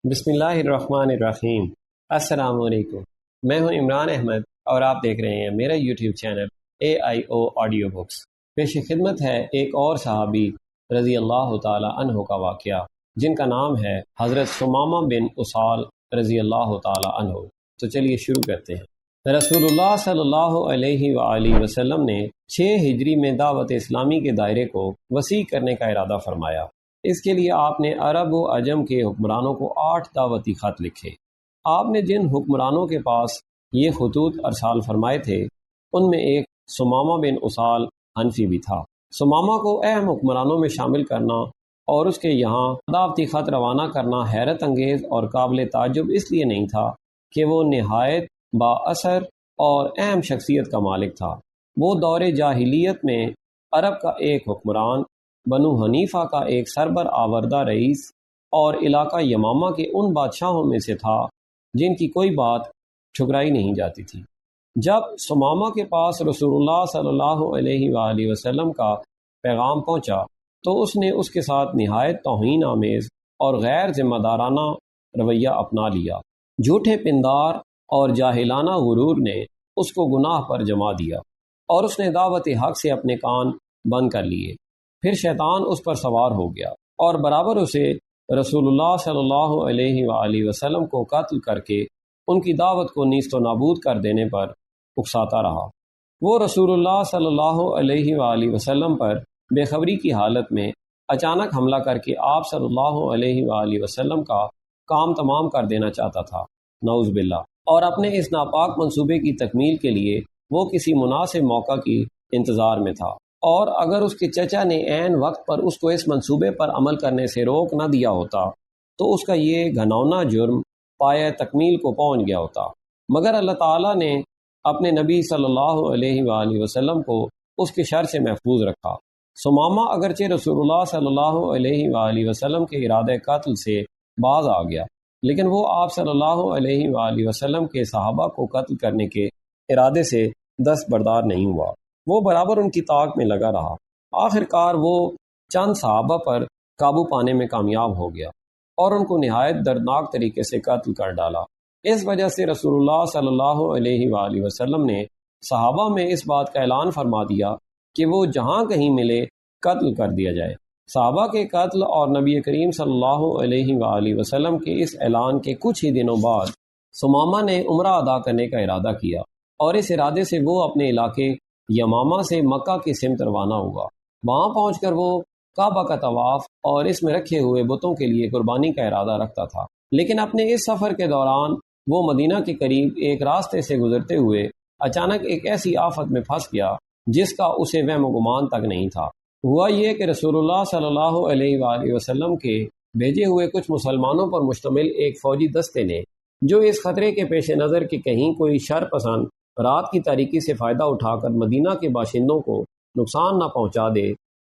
بسم اللہ الرحمن الرحیم۔ السلام علیکم، میں ہوں عمران احمد اور آپ دیکھ رہے ہیں میرا YouTube channel AIO audio books. پیش خدمت ہے ایک اور صحابی رضی اللہ تعالی عنہ کا واقعہ جن کا نام ہے حضرت ثمامہ بن اسال رضی اللہ تعالی عنہ۔ تو چلیے شروع کرتے ہیں۔ رسول اللہ صلی اللہ علیہ وآلہ وسلم نے 6 ہجری میں دعوت اسلامی کے دائرے کو وسیع کرنے کا ارادہ فرمایا۔ اس کے لیے آپ نے عرب و عجم کے حکمرانوں کو 8 دعوتی خط لکھے۔ آپ نے جن حکمرانوں کے پاس یہ خطوط ارسال فرمائے تھے ان میں ایک ثمامہ بن اسال حنفی بھی تھا۔ ثمامہ کو اہم حکمرانوں میں شامل کرنا اور اس کے یہاں دعوتی خط روانہ کرنا حیرت انگیز اور قابل تعجب اس لیے نہیں تھا کہ وہ نہایت با اثر اور اہم شخصیت کا مالک تھا۔ وہ دور جاہلیت میں عرب کا ایک حکمران، بنو حنیفہ کا ایک سربر آوردہ رئیس اور علاقہ یمامہ کے ان بادشاہوں میں سے تھا جن کی کوئی بات ٹھکرائی نہیں جاتی تھی۔ جب ثمامہ کے پاس رسول اللہ صلی اللہ علیہ وآلہ وسلم کا پیغام پہنچا تو اس نے اس کے ساتھ نہایت توہین آمیز اور غیر ذمہ دارانہ رویہ اپنا لیا۔ جھوٹے پندار اور جاہلانہ غرور نے اس کو گناہ پر جما دیا اور اس نے دعوت حق سے اپنے کان بند کر لیے۔ پھر شیطان اس پر سوار ہو گیا اور برابر اسے رسول اللہ صلی اللہ علیہ وآلہ وسلم کو قتل کر کے ان کی دعوت کو نیست و نابود کر دینے پر اکساتا رہا۔ وہ رسول اللہ صلی اللہ علیہ وآلہ وسلم پر بے خبری کی حالت میں اچانک حملہ کر کے آپ صلی اللہ علیہ وآلہ وسلم کا کام تمام کر دینا چاہتا تھا، نعوذ باللہ، اور اپنے اس ناپاک منصوبے کی تکمیل کے لیے وہ کسی مناسب موقع کی انتظار میں تھا، اور اگر اس کے چچا نے عین وقت پر اس کو اس منصوبے پر عمل کرنے سے روک نہ دیا ہوتا تو اس کا یہ گھناؤنا جرم پایہ تکمیل کو پہنچ گیا ہوتا، مگر اللہ تعالیٰ نے اپنے نبی صلی اللہ علیہ وآلہ وسلم کو اس کے شر سے محفوظ رکھا۔ ثمامہ اگرچہ رسول اللہ صلی اللہ علیہ وآلہ وسلم کے ارادہ قتل سے باز آ گیا، لیکن وہ آپ صلی اللہ علیہ وآلہ وسلم کے صحابہ کو قتل کرنے کے ارادے سے دستبردار نہیں ہوا۔ وہ برابر ان کی طاق میں لگا رہا۔ آخر کار وہ چند صحابہ پر قابو پانے میں کامیاب ہو گیا اور ان کو نہایت دردناک طریقے سے قتل کر ڈالا۔ اس وجہ سے رسول اللہ صلی اللہ علیہ وآلہ وسلم نے صحابہ میں اس بات کا اعلان فرما دیا کہ وہ جہاں کہیں ملے قتل کر دیا جائے۔ صحابہ کے قتل اور نبی کریم صلی اللہ علیہ وآلہ وسلم کے اس اعلان کے کچھ ہی دنوں بعد ثمامہ نے عمرہ ادا کرنے کا ارادہ کیا اور اس ارادے سے وہ اپنے علاقے یمامہ سے مکہ کی سمت روانہ ہوا۔ وہاں پہنچ کر وہ کعبہ کا طواف اور اس میں رکھے ہوئے بتوں کے لیے قربانی کا ارادہ رکھتا تھا، لیکن اپنے اس سفر کے دوران وہ مدینہ کے قریب ایک راستے سے گزرتے ہوئے اچانک ایک ایسی آفت میں پھنس گیا جس کا اسے وہم و گمان تک نہیں تھا۔ ہوا یہ کہ رسول اللہ صلی اللہ علیہ وآلہ وسلم کے بھیجے ہوئے کچھ مسلمانوں پر مشتمل ایک فوجی دستے نے، جو اس خطرے کے پیش نظر کہ کہیں کوئی شر پسند رات کی تاریکی سے فائدہ اٹھا کر مدینہ کے باشندوں کو نقصان نہ پہنچا دے،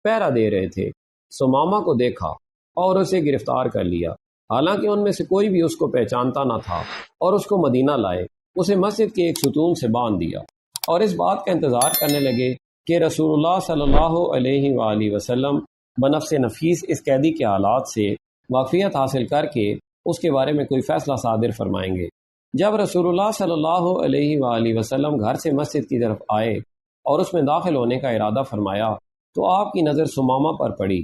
پہرا دے رہے تھے، ثمامہ کو دیکھا اور اسے گرفتار کر لیا۔ حالانکہ ان میں سے کوئی بھی اس کو پہچانتا نہ تھا، اور اس کو مدینہ لائے، اسے مسجد کے ایک ستون سے باندھ دیا اور اس بات کا انتظار کرنے لگے کہ رسول اللہ صلی اللہ علیہ وآلہ وسلم بنفس نفیس اس قیدی کے حالات سے واقفیت حاصل کر کے اس کے بارے میں کوئی فیصلہ صادر فرمائیں گے۔ جب رسول اللہ صلی اللہ علیہ وآلہ وسلم گھر سے مسجد کی طرف آئے اور اس میں داخل ہونے کا ارادہ فرمایا تو آپ کی نظر ثمامہ پر پڑی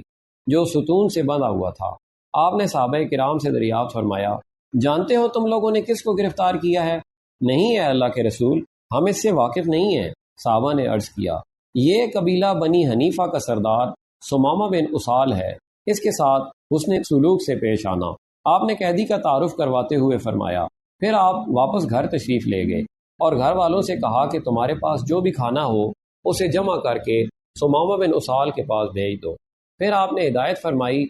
جو ستون سے بندھا ہوا تھا۔ آپ نے صحابہ کرام سے دریافت فرمایا، جانتے ہو تم لوگوں نے کس کو گرفتار کیا ہے؟ نہیں ہے اللہ کے رسول، ہم اس سے واقف نہیں ہیں۔ صحابہ نے عرض کیا، یہ قبیلہ بنی حنیفہ کا سردار ثمامہ بن اسال ہے، اس کے ساتھ حسن سلوک سے پیش آنا۔ آپ نے قیدی کا تعارف کرواتے ہوئے فرمایا، پھر آپ واپس گھر تشریف لے گئے اور گھر والوں سے کہا کہ تمہارے پاس جو بھی کھانا ہو اسے جمع کر کے ثمامہ بن اسال کے پاس بھیج دو۔ پھر آپ نے ہدایت فرمائی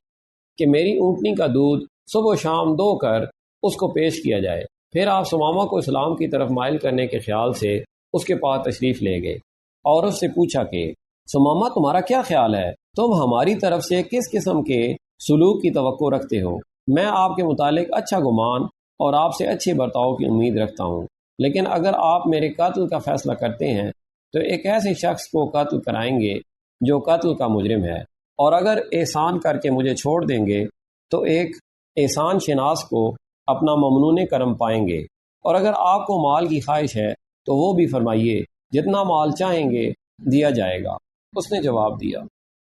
کہ میری اونٹنی کا دودھ صبح و شام دو کر اس کو پیش کیا جائے۔ پھر آپ ثمامہ کو اسلام کی طرف مائل کرنے کے خیال سے اس کے پاس تشریف لے گئے اور اس سے پوچھا کہ ثمامہ تمہارا کیا خیال ہے؟ تم ہماری طرف سے کس قسم کے سلوک کی توقع رکھتے ہو؟ میں آپ کے متعلق اچھا گمان اور آپ سے اچھے برتاؤ کی امید رکھتا ہوں، لیکن اگر آپ میرے قتل کا فیصلہ کرتے ہیں تو ایک ایسے شخص کو قتل کرائیں گے جو قتل کا مجرم ہے، اور اگر احسان کر کے مجھے چھوڑ دیں گے تو ایک احسان شناس کو اپنا ممنون کرم پائیں گے، اور اگر آپ کو مال کی خواہش ہے تو وہ بھی فرمائیے، جتنا مال چاہیں گے دیا جائے گا۔ اس نے جواب دیا۔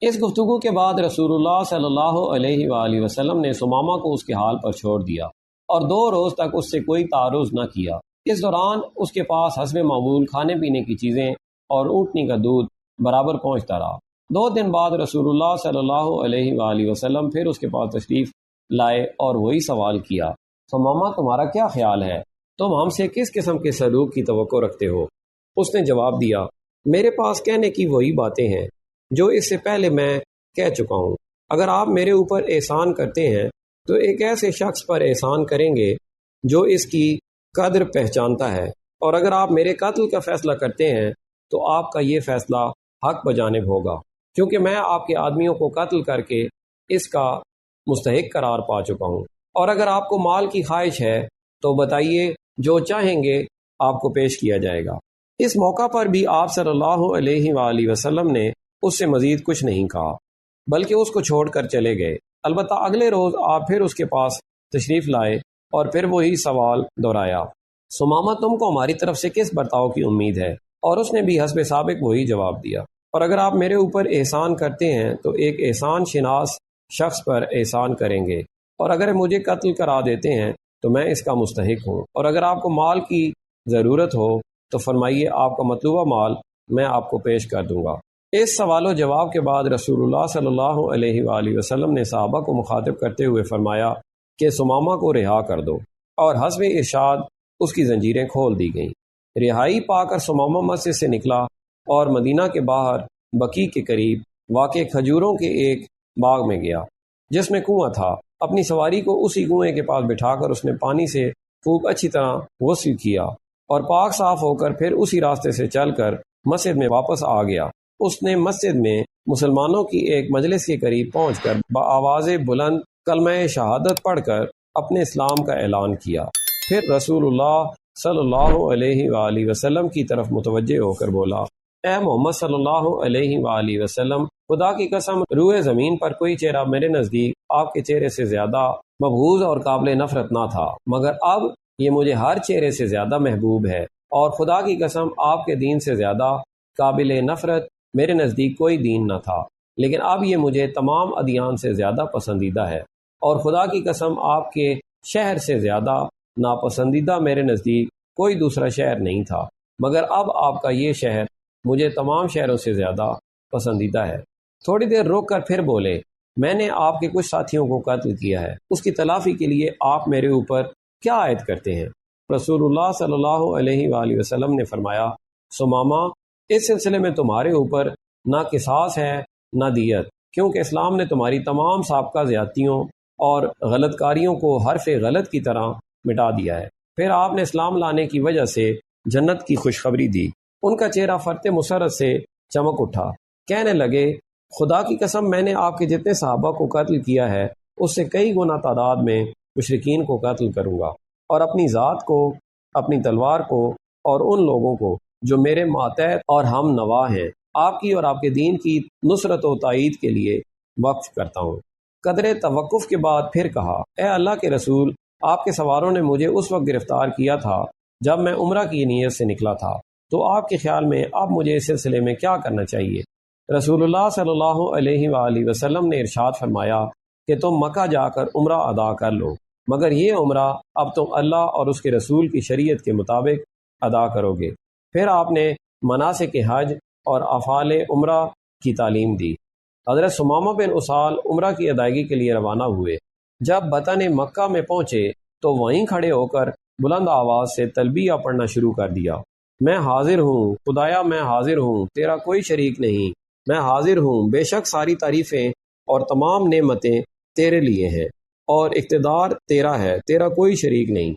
اس گفتگو کے بعد رسول اللہ صلی اللہ علیہ وآلہ وسلم نے ثمامہ کو اس کے حال پر چھوڑ دیا اور 2 روز تک اس سے کوئی تعارض نہ کیا۔ اس دوران اس کے پاس حسب معمول کھانے پینے کی چیزیں اور اونٹنی کا دودھ برابر پہنچتا رہا۔ 2 دن بعد رسول اللہ صلی اللہ علیہ وآلہ وسلم پھر اس کے پاس تشریف لائے اور وہی سوال کیا، ثمامہ تمہارا کیا خیال ہے؟ تم ہم سے کس قسم کے سلوک کی توقع رکھتے ہو؟ اس نے جواب دیا، میرے پاس کہنے کی وہی باتیں ہیں جو اس سے پہلے میں کہہ چکا ہوں۔ اگر آپ میرے اوپر احسان کرتے ہیں تو ایک ایسے شخص پر احسان کریں گے جو اس کی قدر پہچانتا ہے، اور اگر آپ میرے قتل کا فیصلہ کرتے ہیں تو آپ کا یہ فیصلہ حق بجانب ہوگا، کیونکہ میں آپ کے آدمیوں کو قتل کر کے اس کا مستحق قرار پا چکا ہوں۔ اور اگر آپ کو مال کی خواہش ہے تو بتائیے، جو چاہیں گے آپ کو پیش کیا جائے گا۔ اس موقع پر بھی آپ صلی اللہ علیہ وآلہ وسلم نے اس سے مزید کچھ نہیں کہا، بلکہ اس کو چھوڑ کر چلے گئے۔ البتہ اگلے روز آپ پھر اس کے پاس تشریف لائے اور پھر وہی سوال دہرایا، ثمامہ تم کو ہماری طرف سے کس برتاؤ کی امید ہے؟ اور اس نے بھی حسب سابق وہی جواب دیا، اور اگر آپ میرے اوپر احسان کرتے ہیں تو ایک احسان شناس شخص پر احسان کریں گے، اور اگر مجھے قتل کرا دیتے ہیں تو میں اس کا مستحق ہوں، اور اگر آپ کو مال کی ضرورت ہو تو فرمائیے، آپ کا مطلوبہ مال میں آپ کو پیش کر دوں گا۔ اس سوال و جواب کے بعد رسول اللہ صلی اللہ علیہ وآلہ وسلم نے صحابہ کو مخاطب کرتے ہوئے فرمایا کہ ثمامہ کو رہا کر دو، اور حسب ارشاد اس کی زنجیریں کھول دی گئیں۔ رہائی پا کر ثمامہ مسجد سے نکلا اور مدینہ کے باہر بقیع کے قریب واقع کھجوروں کے ایک باغ میں گیا جس میں کنواں تھا۔ اپنی سواری کو اسی کنویں کے پاس بٹھا کر اس نے پانی سے خوب اچھی طرح غسل کیا اور پاک صاف ہو کر پھر اسی راستے سے چل کر مسجد میں واپس آ گیا۔ اس نے مسجد میں مسلمانوں کی ایک مجلس کے قریب پہنچ کر بآواز بلند کلمہ شہادت پڑھ کر اپنے اسلام کا اعلان کیا۔ پھر رسول اللہ صلی اللہ علیہ وآلہ وسلم کی طرف متوجہ ہو کر بولا، اے محمد صلی اللہ علیہ وآلہ وسلم، خدا کی قسم روئے زمین پر کوئی چہرہ میرے نزدیک آپ کے چہرے سے زیادہ مبغوض اور قابل نفرت نہ تھا، مگر اب یہ مجھے ہر چہرے سے زیادہ محبوب ہے، اور خدا کی قسم آپ کے دین سے زیادہ قابل نفرت میرے نزدیک کوئی دین نہ تھا، لیکن اب یہ مجھے تمام ادیان سے زیادہ پسندیدہ ہے، اور خدا کی قسم آپ کے شہر سے زیادہ ناپسندیدہ میرے نزدیک کوئی دوسرا شہر نہیں تھا، مگر اب آپ کا یہ شہر مجھے تمام شہروں سے زیادہ پسندیدہ ہے۔ تھوڑی دیر رک کر پھر بولے، میں نے آپ کے کچھ ساتھیوں کو قتل کیا ہے، اس کی تلافی کے لیے آپ میرے اوپر کیا عائد کرتے ہیں؟ رسول اللہ صلی اللہ علیہ وآلہ وسلم نے فرمایا، ثمامہ، اس سلسلے میں تمہارے اوپر نہ قصاص ہے نہ دیت، کیونکہ اسلام نے تمہاری تمام سابقہ زیادتیوں اور غلط کاریوں کو حرف غلط کی طرح مٹا دیا ہے۔ پھر آپ نے اسلام لانے کی وجہ سے جنت کی خوشخبری دی۔ ان کا چہرہ فرط مسرت سے چمک اٹھا، کہنے لگے، خدا کی قسم میں نے آپ کے جتنے صحابہ کو قتل کیا ہے اس سے کئی گنا تعداد میں مشرکین کو قتل کروں گا، اور اپنی ذات کو، اپنی تلوار کو، اور ان لوگوں کو جو میرے ماتحت اور ہم نوا ہیں آپ کی اور آپ کے دین کی نصرت و تائید کے لیے وقف کرتا ہوں۔ قدرے توقف کے بعد پھر کہا، اے اللہ کے رسول، آپ کے سواروں نے مجھے اس وقت گرفتار کیا تھا جب میں عمرہ کی نیت سے نکلا تھا، تو آپ کے خیال میں اب مجھے اس سلسلے میں کیا کرنا چاہیے؟ رسول اللہ صلی اللہ علیہ وآلہ وسلم نے ارشاد فرمایا کہ تم مکہ جا کر عمرہ ادا کر لو، مگر یہ عمرہ اب تم اللہ اور اس کے رسول کی شریعت کے مطابق ادا کرو گے۔ پھر آپ نے مناسک حج اور افعال عمرہ کی تعلیم دی۔ حضرت ثمامہ بن اسال عمرہ کی ادائیگی کے لیے روانہ ہوئے۔ جب بطن مکہ میں پہنچے تو وہیں کھڑے ہو کر بلند آواز سے تلبیہ پڑھنا شروع کر دیا، میں حاضر ہوں خدایا، میں حاضر ہوں، تیرا کوئی شریک نہیں، میں حاضر ہوں، بے شک ساری تعریفیں اور تمام نعمتیں تیرے لیے ہیں، اور اقتدار تیرا ہے، تیرا کوئی شریک نہیں۔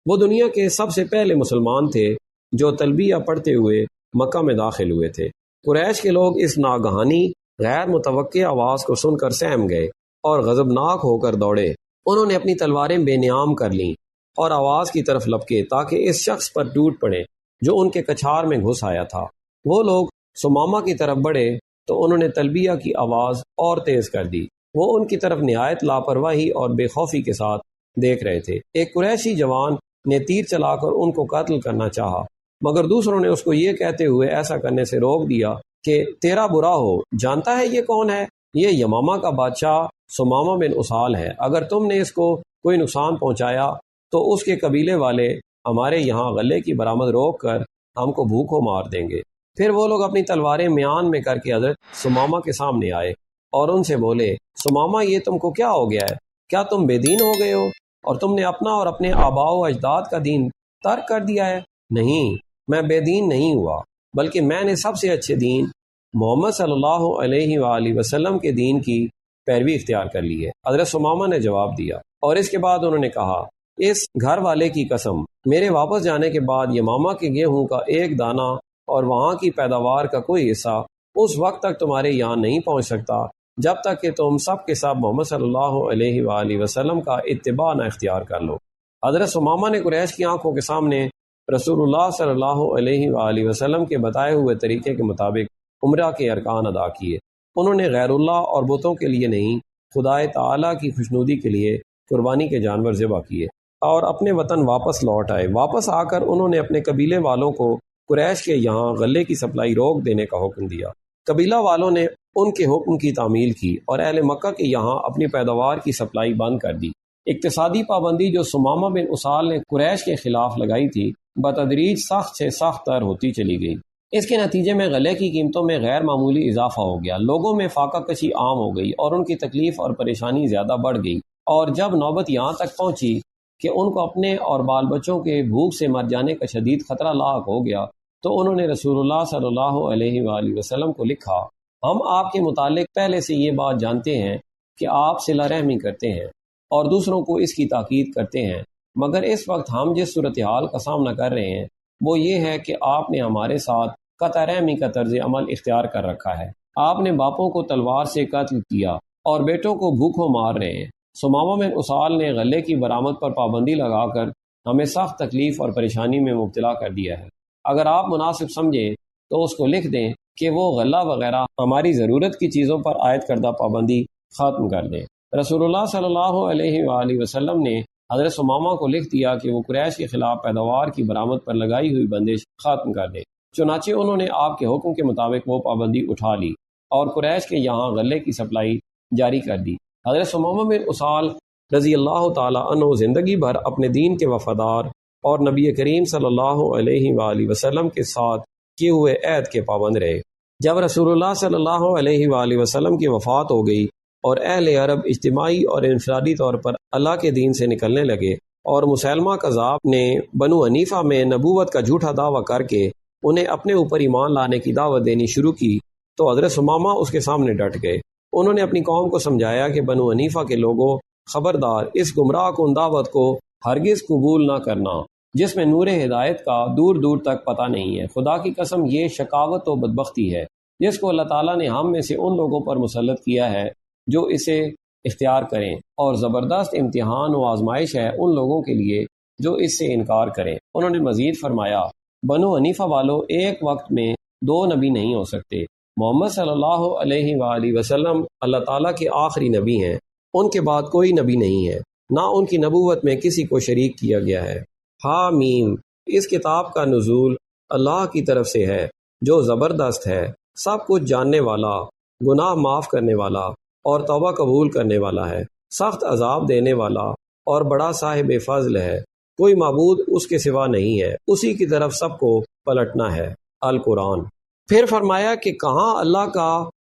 وہ دنیا کے سب سے پہلے مسلمان تھے جو تلبیہ پڑھتے ہوئے مکہ میں داخل ہوئے تھے۔ قریش کے لوگ اس ناگہانی غیر متوقع آواز کو سن کر سہم گئے اور غضبناک ہو کر دوڑے۔ انہوں نے اپنی تلواریں بے نیام کر لیں اور آواز کی طرف لپکے تاکہ اس شخص پر ٹوٹ پڑے جو ان کے کچھار میں گھس آیا تھا۔ وہ لوگ ثمامہ کی طرف بڑھے تو انہوں نے تلبیہ کی آواز اور تیز کر دی۔ وہ ان کی طرف نہایت لاپرواہی اور بے خوفی کے ساتھ دیکھ رہے تھے۔ ایک قریشی جوان نے تیر چلا کر ان کو قتل کرنا چاہا، مگر دوسروں نے اس کو یہ کہتے ہوئے ایسا کرنے سے روک دیا کہ تیرا برا ہو، جانتا ہے یہ کون ہے؟ یہ یمامہ کا بادشاہ سمامہ بن اسال ہے۔ اگر تم نے اس کو کوئی نقصان پہنچایا تو اس کے قبیلے والے ہمارے یہاں غلے کی برآمد روک کر ہم کو بھوکوں مار دیں گے۔ پھر وہ لوگ اپنی تلواریں میان میں کر کے حضرت سمامہ کے سامنے آئے اور ان سے بولے، سمامہ یہ تم کو کیا ہو گیا ہے؟ کیا تم بے دین ہو گئے ہو اور تم نے اپنا اور اپنے آباء و اجداد کا دین ترک کر دیا ہے؟ نہیں، میں بے دین نہیں ہوا، بلکہ میں نے سب سے اچھے دین محمد صلی اللہ علیہ وآلہ وسلم کے دین کی پیروی اختیار کر لی ہے۔ حضرت سمامہ نے جواب دیا اور اس کے بعد انہوں نے کہا، اس گھر والے کی قسم، میرے واپس جانے کے بعد یمامہ کے گیہوں کا ایک دانہ اور وہاں کی پیداوار کا کوئی حصہ اس وقت تک تمہارے یہاں نہیں پہنچ سکتا جب تک کہ تم سب کے سب محمد صلی اللہ علیہ وآلہ وسلم کا اتباع نہ اختیار کر لو۔ حضرت سمامہ نے قریش کی آنکھوں کے سامنے رسول اللہ صلی اللہ علیہ وآلہ وسلم کے بتائے ہوئے طریقے کے مطابق عمرہ کے ارکان ادا کیے۔ انہوں نے غیر اللہ اور بتوں کے لیے نہیں، خدائے تعالیٰ کی خوشنودی کے لیے قربانی کے جانور ذبح کیے اور اپنے وطن واپس لوٹ آئے۔ واپس آ کر انہوں نے اپنے قبیلے والوں کو قریش کے یہاں غلے کی سپلائی روک دینے کا حکم دیا۔ قبیلہ والوں نے ان کے حکم کی تعمیل کی اور اہل مکہ کے یہاں اپنی پیداوار کی سپلائی بند کر دی۔ اقتصادی پابندی جو سمامہ بن اسال نے قریش کے خلاف لگائی تھی بتدریج سخت سے سخت تر ہوتی چلی گئی۔ اس کے نتیجے میں غلے کی قیمتوں میں غیر معمولی اضافہ ہو گیا، لوگوں میں فاقہ کشی عام ہو گئی اور ان کی تکلیف اور پریشانی زیادہ بڑھ گئی، اور جب نوبت یہاں تک پہنچی کہ ان کو اپنے اور بال بچوں کے بھوک سے مر جانے کا شدید خطرہ لاحق ہو گیا تو انہوں نے رسول اللہ صلی اللہ علیہ وآلہ وسلم کو لکھا، ہم آپ کے متعلق پہلے سے یہ بات جانتے ہیں کہ آپ صلہ رحمی کرتے ہیں اور دوسروں کو اس کی تاکید کرتے ہیں، مگر اس وقت ہم جس صورتحال کا سامنا کر رہے ہیں وہ یہ ہے کہ آپ نے ہمارے ساتھ قطع رحمی کا طرز عمل اختیار کر رکھا ہے۔ آپ نے باپوں کو تلوار سے قتل کیا اور بیٹوں کو بھوکوں مار رہے ہیں۔ سمامہ بن اسال نے غلے کی برآمد پر پابندی لگا کر ہمیں سخت تکلیف اور پریشانی میں مبتلا کر دیا ہے۔ اگر آپ مناسب سمجھیں تو اس کو لکھ دیں کہ وہ غلہ وغیرہ ہماری ضرورت کی چیزوں پر عائد کردہ پابندی ختم کر دیں۔ رسول اللہ صلی اللہ علیہ وآلہ وسلم نے حضرت سمامہ کو لکھ دیا کہ وہ قریش کے خلاف پیداوار کی برآمد پر لگائی ہوئی بندش ختم کر دے۔ چنانچہ انہوں نے آپ کے حکم کے مطابق وہ پابندی اٹھا لی اور قریش کے یہاں غلے کی سپلائی جاری کر دی۔ حضرت سمامہ بن اسال رضی اللہ تعالی عنہ زندگی بھر اپنے دین کے وفادار اور نبی کریم صلی اللہ علیہ وآلہ وسلم کے ساتھ کیے ہوئے عہد کے پابند رہے۔ جب رسول اللہ صلی اللہ علیہ وآلہ وسلم کی وفات ہو گئی اور اہل عرب اجتماعی اور انفرادی طور پر اللہ کے دین سے نکلنے لگے اور مسلمہ کذاب نے بنو حنیفہ میں نبوت کا جھوٹا دعویٰ کر کے انہیں اپنے اوپر ایمان لانے کی دعوت دینی شروع کی تو حضرت سمامہ اس کے سامنے ڈٹ گئے۔ انہوں نے اپنی قوم کو سمجھایا کہ بنو حنیفہ کے لوگوں، خبردار، اس گمراہ کن دعوت کو ہرگز قبول نہ کرنا جس میں نور ہدایت کا دور دور تک پتہ نہیں ہے۔ خدا کی قسم یہ شقاوت و بدبختی ہے جس کو اللہ تعالیٰ نے ہم میں سے ان لوگوں پر مسلط کیا ہے جو اسے اختیار کریں، اور زبردست امتحان و آزمائش ہے ان لوگوں کے لیے جو اس سے انکار کریں۔ انہوں نے مزید فرمایا، بنو حنیفہ والوں ایک وقت میں دو نبی نہیں ہو سکتے۔ محمد صلی اللہ علیہ وآلہ وسلم اللہ تعالیٰ کے آخری نبی ہیں، ان کے بعد کوئی نبی نہیں ہے، نہ ان کی نبوت میں کسی کو شریک کیا گیا ہے۔ حامیم، اس کتاب کا نزول اللہ کی طرف سے ہے جو زبردست ہے، سب کچھ جاننے والا، گناہ معاف کرنے والا اور توبہ قبول کرنے والا ہے، سخت عذاب دینے والا اور بڑا صاحب فضل ہے، کوئی معبود اس کے سوا نہیں ہے، اسی کی طرف سب کو پلٹنا ہے۔ القرآن۔ پھر فرمایا کہ کہاں اللہ کا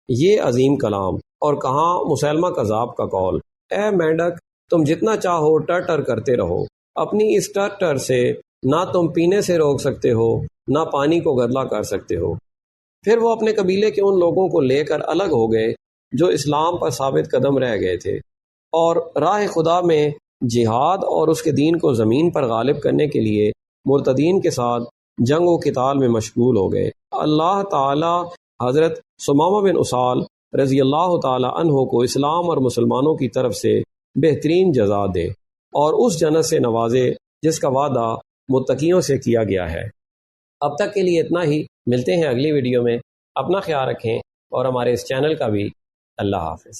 یہ عظیم کلام اور کہاں مسلمہ کذاب کا قول، اے مینڈک تم جتنا چاہو ٹر ٹر کرتے رہو، اپنی اس ٹر ٹر سے نہ تم پینے سے روک سکتے ہو نہ پانی کو گدلا کر سکتے ہو۔ پھر وہ اپنے قبیلے کے ان لوگوں کو لے کر الگ ہو گئے جو اسلام پر ثابت قدم رہ گئے تھے اور راہ خدا میں جہاد اور اس کے دین کو زمین پر غالب کرنے کے لیے مرتدین کے ساتھ جنگ و قتال میں مشغول ہو گئے۔ اللہ تعالی حضرت سمامہ بن اسال رضی اللہ تعالی عنہ کو اسلام اور مسلمانوں کی طرف سے بہترین جزا دے اور اس جنت سے نوازے جس کا وعدہ متقیوں سے کیا گیا ہے۔ اب تک کے لیے اتنا ہی، ملتے ہیں اگلی ویڈیو میں، اپنا خیال رکھیں اور ہمارے اس چینل کا بھی۔ اللہ حافظ۔